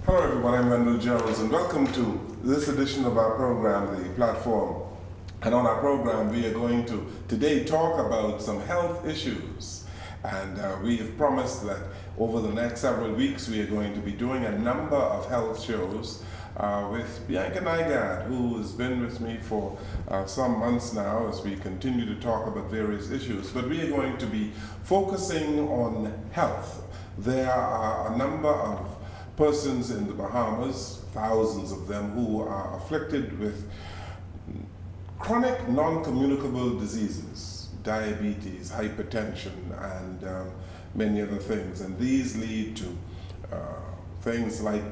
Hello everyone, I'm Wendell Jones and welcome to this edition of our program, The Platform. And on our program we are going to today talk about some health issues. And we have promised that over the next several weeks we are going to be doing a number of health shows with Bianca Nygard, who has been with me for some months now as we continue to talk about various issues. But we are going to be focusing on health. There are a number of persons in the Bahamas, thousands of them, who are afflicted with chronic non-communicable diseases, diabetes, hypertension, and many other things. And these lead to things like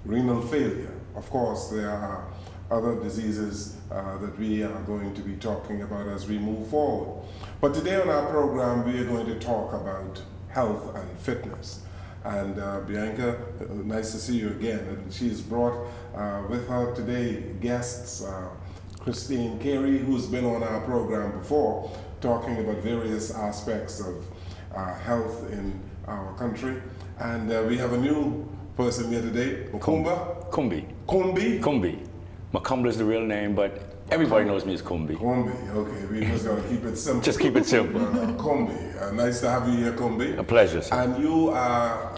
renal failure. Of course, there are other diseases that we are going to be talking about as we move forward. But today on our program, we are going to talk about health and fitness. And Bianca, nice to see you again. And she's brought with her today guests, Christine Carey, who's been on our program before, talking about various aspects of health in our country. And we have a new person here today, Makumba? Kumbi. Kumbi? Kumbi. Makumba is the real name, but everybody knows me as Kumbi. Kumbi, okay. We just got to keep it simple. Just keep it simple. Kumbi. Nice to have you here, Kumbi. A pleasure, sir. And you are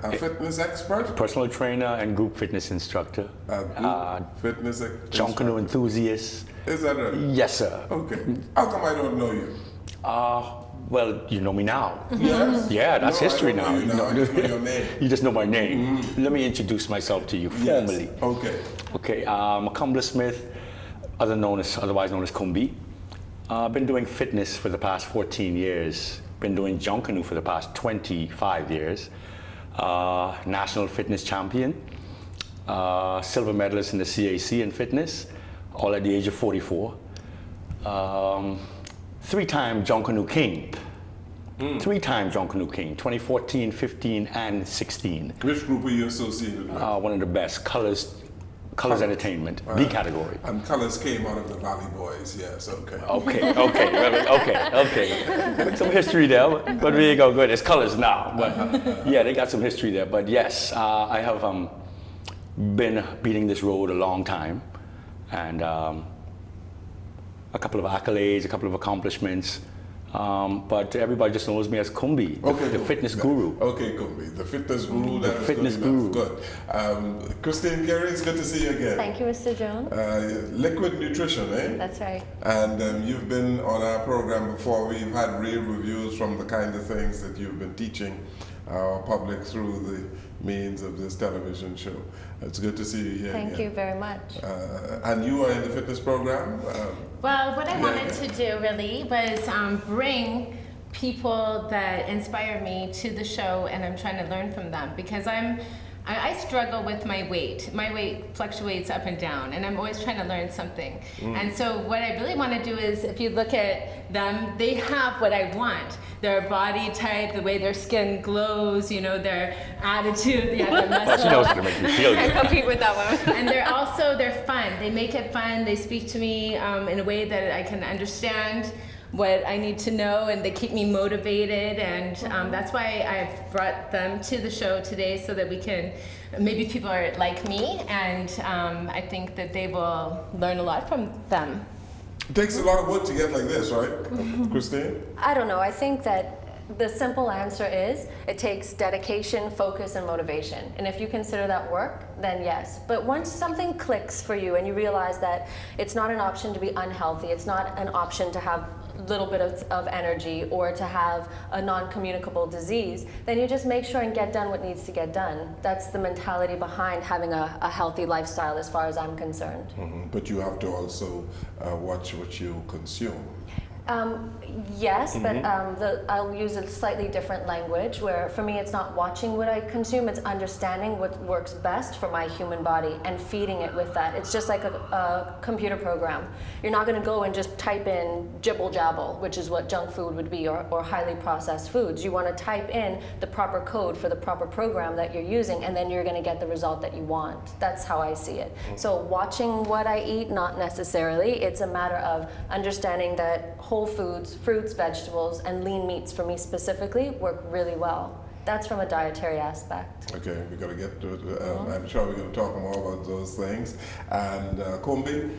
a fitness expert? Personal trainer and group fitness instructor. Fitness John canoe enthusiast. Is that right? Yes, sir. Okay. How come I don't know you? Well, you know me now. Yes? Yeah, that's history now. I just know your name. You just know my name. Let me introduce myself to you formally. Yes. Okay. Okay, Makumba Smith, otherwise known as Kumbi. I've been doing fitness for the past 14 years. Been doing John canoe for the past 25 years. National fitness champion. Silver medalist in the CAC in fitness, all at the age of 44. Three-time John Canoe King. Three-time John Canoe King, 2014, 15, and 16. Which group are you associated with? One of the best, Colors Entertainment, B category. And Colors came out of the Valley Boys, yes, okay. Okay. Some history there, but there you go, good. It's Colors now, but yeah, they got some history there. But yes, I have been beating this road a long time, and a couple of accolades, a couple of accomplishments, but everybody just knows me as Kumbi, the fitness guru. Okay, Kumbi, the fitness guru. The fitness guru. Good. Christine Carey, it's good to see you again. Thank you, Mr. Jones. Liquid nutrition, eh? That's right. And you've been on our program before. We've had rave reviews from the kind of things that you've been teaching our public through the means of this television show. It's good to see you here. Thank you very much. And you are in the fitness program? Well, what I wanted to do really was bring people that inspire me to the show, and I'm trying to learn from them because I struggle with my weight. My weight fluctuates up and down, and I'm always trying to learn something. And so what I really want to do is, if you look at them, they have what I want. Their body type, the way their skin glows, you know, their attitude, their muscle. She knows how to make you feel I good. compete with that one. And they're fun. They make it fun. They speak to me in a way that I can understand what I need to know, and they keep me motivated, and that's why I've brought them to the show today, so that we can, maybe people are like me, and I think that they will learn a lot from them. It takes a lot of work to get like this, right, Christine? I don't know. I think that the simple answer is it takes dedication, focus, and motivation. And if you consider that work, then yes. But once something clicks for you and you realize that it's not an option to be unhealthy, it's not an option to have a little bit of energy or to have a non-communicable disease, then you just make sure and get done what needs to get done. That's the mentality behind having a healthy lifestyle as far as I'm concerned. But you have to also watch what you consume. Yes, but I'll use a slightly different language where for me it's not watching what I consume, it's understanding what works best for my human body and feeding it with that. It's just like a computer program. You're not going to go and just type in jibble jabble, which is what junk food would be, or highly processed foods. You want to type in the proper code for the proper program that you're using, and then you're going to get the result that you want. That's how I see it. So watching what I eat, not necessarily. It's a matter of understanding that whole foods, fruits, vegetables, and lean meats for me specifically work really well. That's from a dietary aspect. Okay, we're going to get to it. I'm sure we're going to talk more about those things. And Kumbi,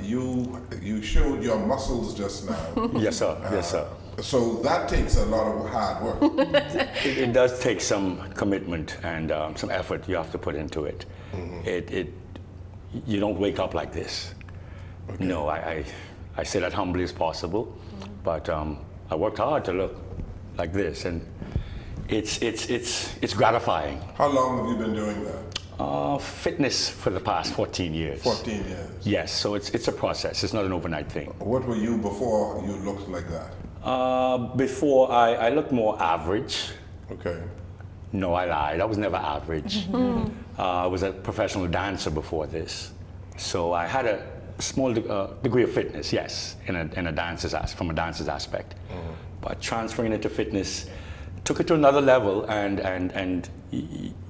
you showed your muscles just now. Yes, sir. Yes, sir. So that takes a lot of hard work. It does take some commitment and some effort you have to put into it. You don't wake up like this. Okay. No, I say that humbly as possible, but I worked hard to look like this, and it's gratifying. How long have you been doing that? Fitness for the past 14 years. 14 years. Yes, so it's a process. It's not an overnight thing. What were you before you looked like that? Before I looked more average. Okay. No, I lied. I was never average. I was a professional dancer before this, so I had a small degree of fitness, yes, from a dancer's aspect. But transferring it to fitness took it to another level, and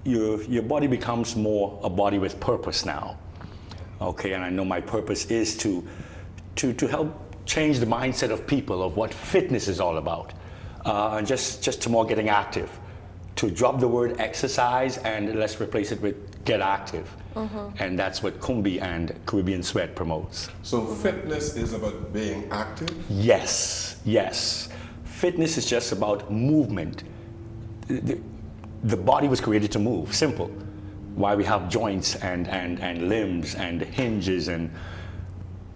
your body becomes more a body with purpose now. Okay, and I know my purpose is to help change the mindset of people of what fitness is all about, and just to more getting active. To drop the word exercise and let's replace it with get active. And that's what Kumbi and Caribbean Sweat promotes. So fitness is about being active? Yes, yes. Fitness is just about movement. The body was created to move, simple. Why we have joints and limbs and hinges and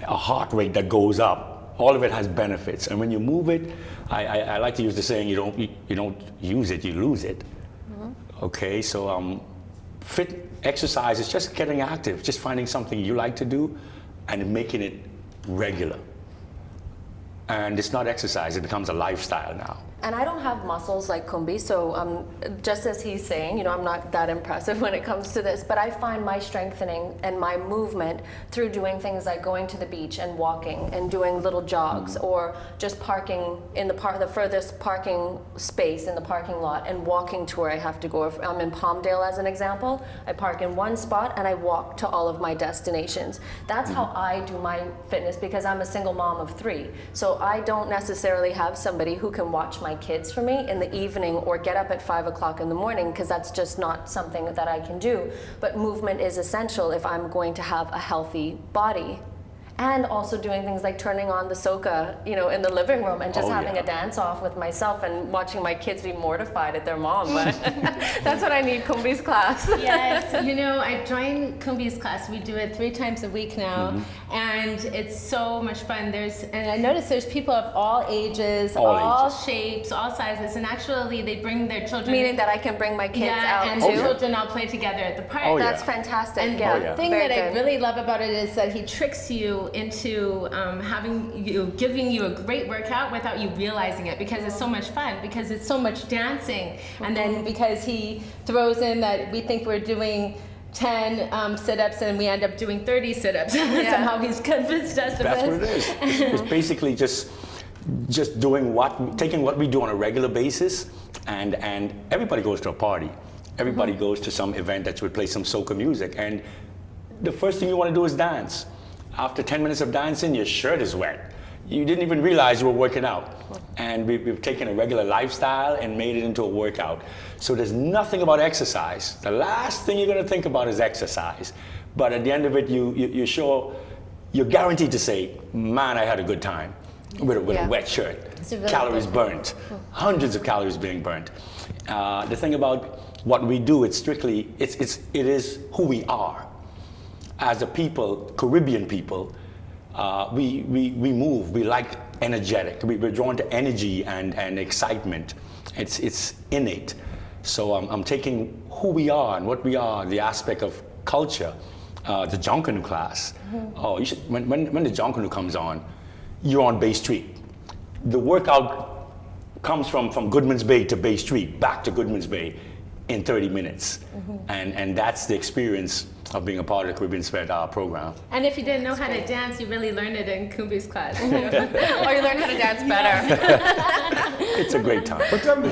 a heart rate that goes up. All of it has benefits. And when you move it, I like to use the saying, you don't use it, you lose it. Okay, so fit exercise is just getting active, just finding something you like to do and making it regular. And it's not exercise, it becomes a lifestyle now. And I don't have muscles like Kumbi, so just as he's saying, I'm not that impressive when it comes to this, but I find my strengthening and my movement through doing things like going to the beach and walking and doing little jogs, or just parking in the furthest parking space in the parking lot and walking to where I have to go. If I'm in Palmdale as an example, I park in one spot and I walk to all of my destinations. That's how I do my fitness, because I'm a single mom of 3. So I don't necessarily have somebody who can watch my kids for me in the evening or get up at 5 o'clock in the morning, because that's just not something that I can do. But movement is essential if I'm going to have a healthy body. And also doing things like turning on the soca, in the living room and just having a dance off with myself and watching my kids be mortified at their mom. But that's what I need Kumbi's class. Yes, I've joined Kumbi's class. We do it 3 times a week now, and it's so much fun. And I notice there's people of all ages, all shapes, all sizes, and actually they bring their children. Meaning that I can bring my kids out and too. the children all play together at the park. That's fantastic. And the thing that I really love about it is that he tricks you into giving you a great workout without you realizing it, because it's so much fun, because it's so much dancing. And then because he throws in that we think we're doing 10 sit-ups and we end up doing 30 sit-ups. Somehow he's convinced us of That's what it is. It's basically just taking what we do on a regular basis, and everybody goes to a party. Everybody goes to some event that would play some soca music, and the first thing you want to do is dance. After 10 minutes of dancing, your shirt is wet. You didn't even realize you were working out. And we've taken a regular lifestyle and made it into a workout. So there's nothing about exercise. The last thing you're going to think about is exercise. But at the end of it, you're guaranteed to say, man, I had a good time with a wet shirt. Really calories burnt, hundreds of calories being burnt. The thing about what we do, it is who we are. As a people, Caribbean people, we move. We like energetic. We're drawn to energy and excitement. It's innate. So I'm taking who we are and what we are, the aspect of culture, the Jonkanu class. Oh, you should. When the Jonkanu comes on, you're on Bay Street. The workout comes from Goodman's Bay to Bay Street, back to Goodman's Bay in 30 minutes, and that's the experience of being a part of the Caribbean Sweat program. And if you didn't know how to dance, you really learned it in Kumbi's class. Or you learn how to dance better. It's a great time. But tell me,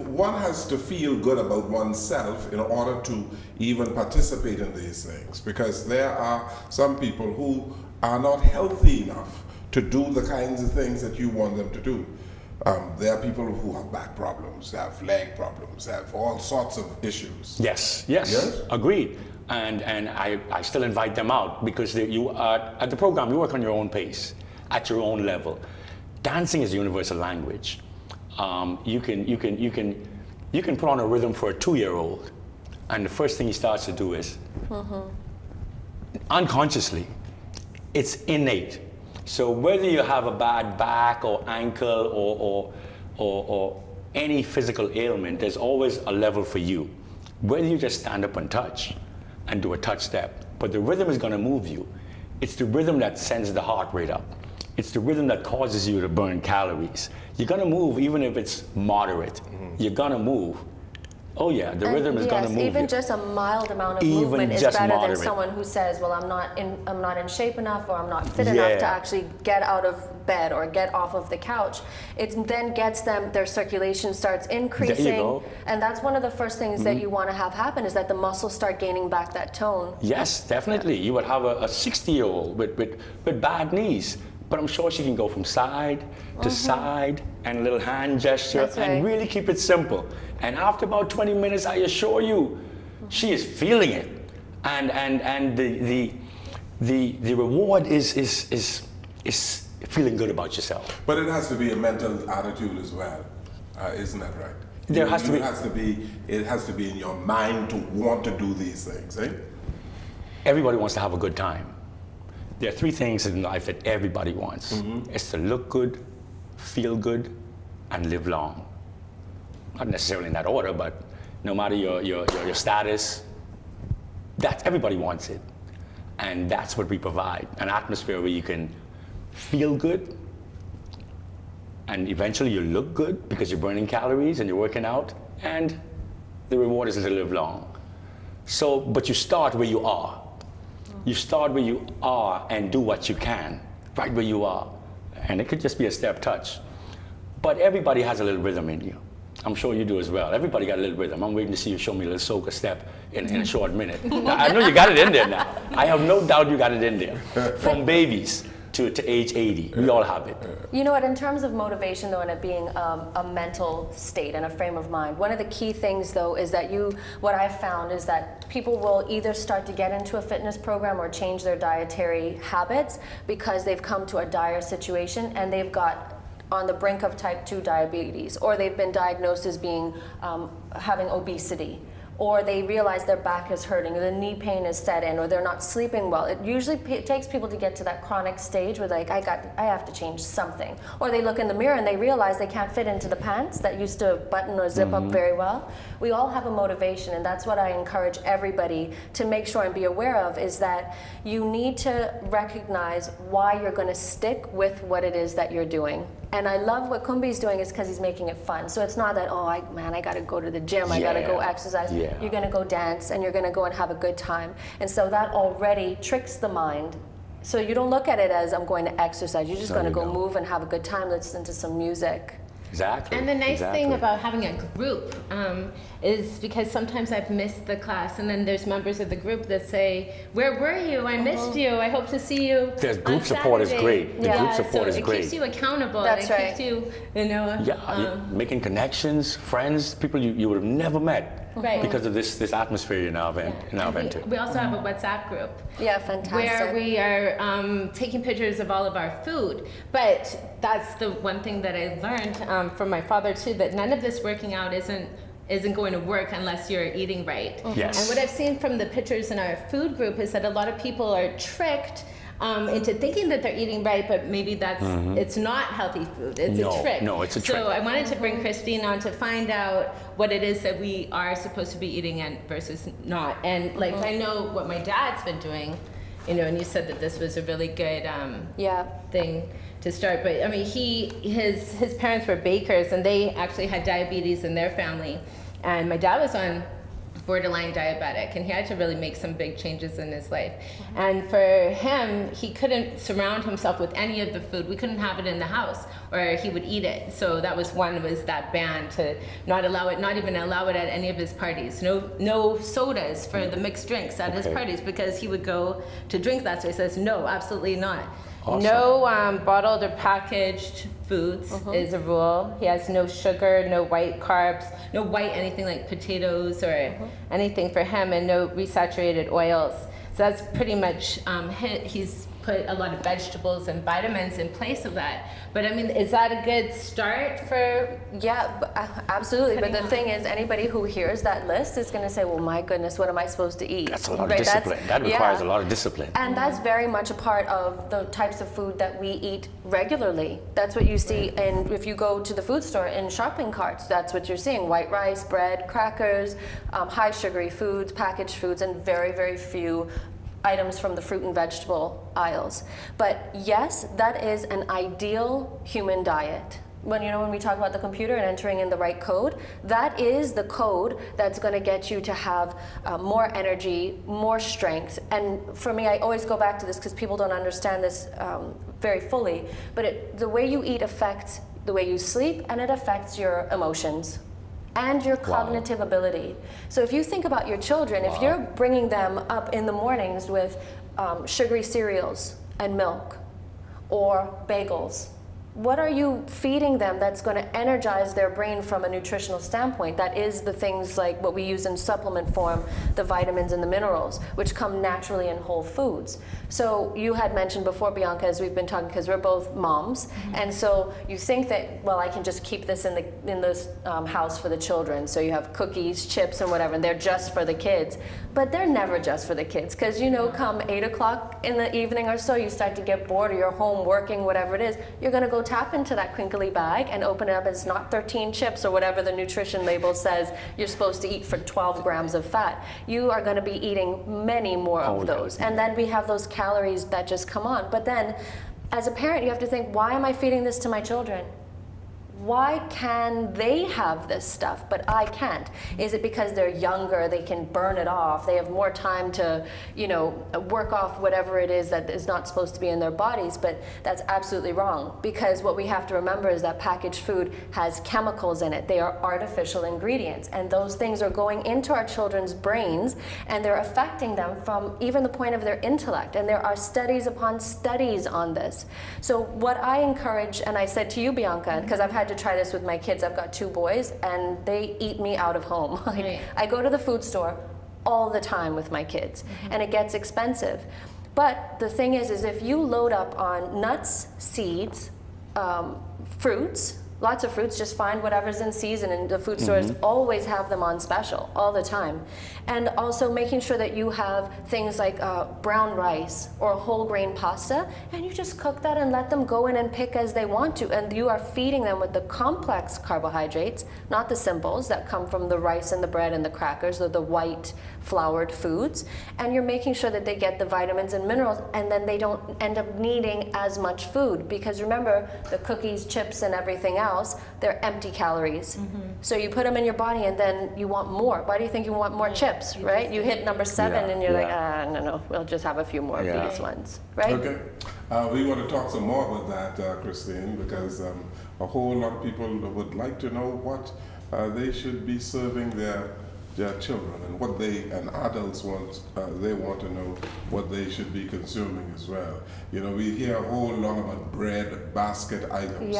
one has to feel good about oneself in order to even participate in these things, because there are some people who are not healthy enough to do the kinds of things that you want them to do. There are people who have back problems, have leg problems, have all sorts of issues. Yes, Yes? agreed. And I still invite them out because you are at the program. You work on your own pace, at your own level. Dancing is a universal language. You can put on a rhythm for a 2-year-old, and the first thing he starts to do is unconsciously, it's innate. So whether you have a bad back or ankle or any physical ailment, there's always a level for you. Whether you just stand up and touch and do a touch step, but the rhythm is going to move you. It's the rhythm that sends the heart rate up. It's the rhythm that causes you to burn calories. You're going to move even if it's moderate. You're going to move. Oh yeah, the rhythm is going to move even you. just a mild amount of Even movement is just better moderate. than someone who says, well, I'm not in shape enough, or I'm not fit enough to actually get out of bed or get off of the couch. It then gets them, their circulation starts increasing. There you go. And that's one of the first things that you want to have happen, is that the muscles start gaining back that tone. Yes, definitely. You would have a 60-year-old with bad knees, but I'm sure she can go from side to side and a little hand gesture. That's right. And really keep it simple. And after about 20 minutes, I assure you, she is feeling it. And the reward is feeling good about yourself. But it has to be a mental attitude as well, isn't that right? There has to be. It has to be in your mind to want to do these things, eh? Everybody wants to have a good time. There are 3 things in life that everybody wants. It's to look good, feel good, and live long. Not necessarily in that order, but no matter your status, everybody wants it. And that's what we provide, an atmosphere where you can feel good, and eventually you look good because you're burning calories and you're working out, and the reward is to live long. So, but you start where you are. You start where you are and do what you can, right where you are. And it could just be a step touch. But everybody has a little rhythm in you. I'm sure you do as well. Everybody got a little rhythm. I'm waiting to see you show me a little soca step in a short minute. I know you got it in there now. I have no doubt you got it in there. From babies to age 80, we all have it. You know what, in terms of motivation though, and it being a mental state and a frame of mind, one of the key things though is that what I've found is that people will either start to get into a fitness program or change their dietary habits because they've come to a dire situation and they've got on the brink of type 2 diabetes, or they've been diagnosed as being having obesity, or they realize their back is hurting, or the knee pain is set in, or they're not sleeping well. It usually takes people to get to that chronic stage where like, I have to change something. Or they look in the mirror and they realize they can't fit into the pants that used to button or zip up very well. We all have a motivation, and that's what I encourage everybody to make sure and be aware of, is that you need to recognize why you're going to stick with what it is that you're doing. And I love what Kumbi's doing is because he's making it fun. So it's not that, oh, I got to go to the gym, I got to go exercise. Yeah. You're going to go dance and you're going to go and have a good time. And so that already tricks the mind. So you don't look at it as I'm going to exercise. You're just going to go move and have a good time, listen to some music. Exactly. And the nice thing about having a group is because sometimes I've missed the class, and then there's members of the group that say, "Where were you? I missed you. I hope to see you." There's group on support is Saturday." great. The group support is it great. keeps you accountable. That's it right. keeps you, you know. Making connections, friends, people you would have never met. Right. Because of this atmosphere in our event. We also have a WhatsApp group. Yeah, fantastic. Where we are taking pictures of all of our food. But that's the one thing that I learned from my father too, that none of this working out isn't going to work unless you're eating right. Yes. And what I've seen from the pictures in our food group is that a lot of people are tricked into thinking that they're eating right, but maybe that's it's not healthy food. It's a trick. No, it's a trick. So I wanted to bring Christine on to find out what it is that we are supposed to be eating and versus not. And like I know what my dad's been doing, you know, and you said that this was a really good thing to start. But I mean, his parents were bakers, and they actually had diabetes in their family, and my dad was on borderline diabetic, and he had to really make some big changes in his life. And for him, he couldn't surround himself with any of the food. We couldn't have it in the house, or he would eat it. So that was that ban to not even allow it at any of his parties. No sodas for the mixed drinks at his parties, because he would go to drink that. So he says, no, absolutely not. Awesome. No bottled or packaged foods is a rule. He has no sugar, no white carbs, no white anything like potatoes or anything for him, and no resaturated oils. So that's pretty much he's put a lot of vegetables and vitamins in place of that. But I mean, is that a good start for? Yeah, absolutely. But the thing is, anybody who hears that list is going to say, well, my goodness, what am I supposed to eat? That's a lot of discipline. That requires a lot of discipline. And that's very much a part of the types of food that we eat regularly. That's what you see, and if you go to the food store in shopping carts, that's what you're seeing: white rice, bread, crackers, high sugary foods, packaged foods, and very, very few items from the fruit and vegetable aisles. But yes, that is an ideal human diet. When we talk about the computer and entering in the right code, that is the code that's going to get you to have more energy, more strength. And for me, I always go back to this because people don't understand this very fully, but the way you eat affects the way you sleep, and it affects your emotions and your cognitive ability. So if you think about your children, if you're bringing them up in the mornings with sugary cereals and milk or bagels, what are you feeding them that's going to energize their brain from a nutritional standpoint? That is the things like what we use in supplement form, the vitamins and the minerals, which come naturally in whole foods. So you had mentioned before, Bianca, as we've been talking, because we're both moms, and so you think that, well, I can just keep this in the house for the children. So you have cookies, chips, and whatever, and they're just for the kids. But they're never just for the kids, because come 8 o'clock in the evening or so, you start to get bored, or you're home working, whatever it is, you're going to go tap into that crinkly bag and open it up. It's not 13 chips or whatever the nutrition label says you're supposed to eat for 12 grams of fat. You are going to be eating many more of those. And then we have those calories that just come on. But then as a parent, you have to think, why am I feeding this to my children? Why can they have this stuff, but I can't? Is it because they're younger, they can burn it off, they have more time to, work off whatever it is that is not supposed to be in their bodies? But that's absolutely wrong, because what we have to remember is that packaged food has chemicals in it. They are artificial ingredients, and those things are going into our children's brains, and they're affecting them from even the point of their intellect. And there are studies upon studies on this. So what I encourage, and I said to you, Bianca, because I've had to try this with my kids. I've got 2 boys, and they eat me out of home. I go to the food store all the time with my kids, and it gets expensive. But the thing is if you load up on nuts, seeds, fruits, lots of fruits, just find whatever's in season, and the food stores always have them on special all the time. And also making sure that you have things like brown rice or whole grain pasta, and you just cook that and let them go in and pick as they want to. And you are feeding them with the complex carbohydrates, not the simples that come from the rice and the bread and the crackers, or the white floured foods. And you're making sure that they get the vitamins and minerals, and then they don't end up needing as much food. Because remember, the cookies, chips, and everything else, they're empty calories. So you put them in your body, and then you want more. Why do you think you want more chips, right? You hit number 7 and you're like, no, we'll just have a few more of these ones, right? Okay. We want to talk some more about that, Christine, because a whole lot of people would like to know what they should be serving their children, and what and adults want. They want to know what they should be consuming as well. We hear a whole lot about bread basket items.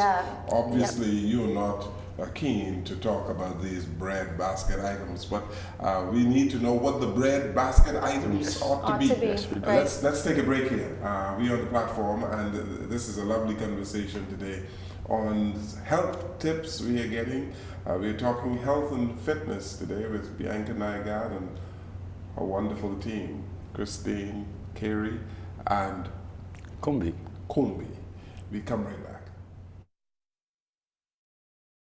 Obviously, you're not keen to talk about these bread basket items, but we need to know what the bread basket items ought to be. Let's take a break here. We are on the platform, and this is a lovely conversation today on health tips we are getting. We're talking health and fitness today with Bianca Nygaard and a wonderful team, Christine, Carey, and Kumbi. We come right back.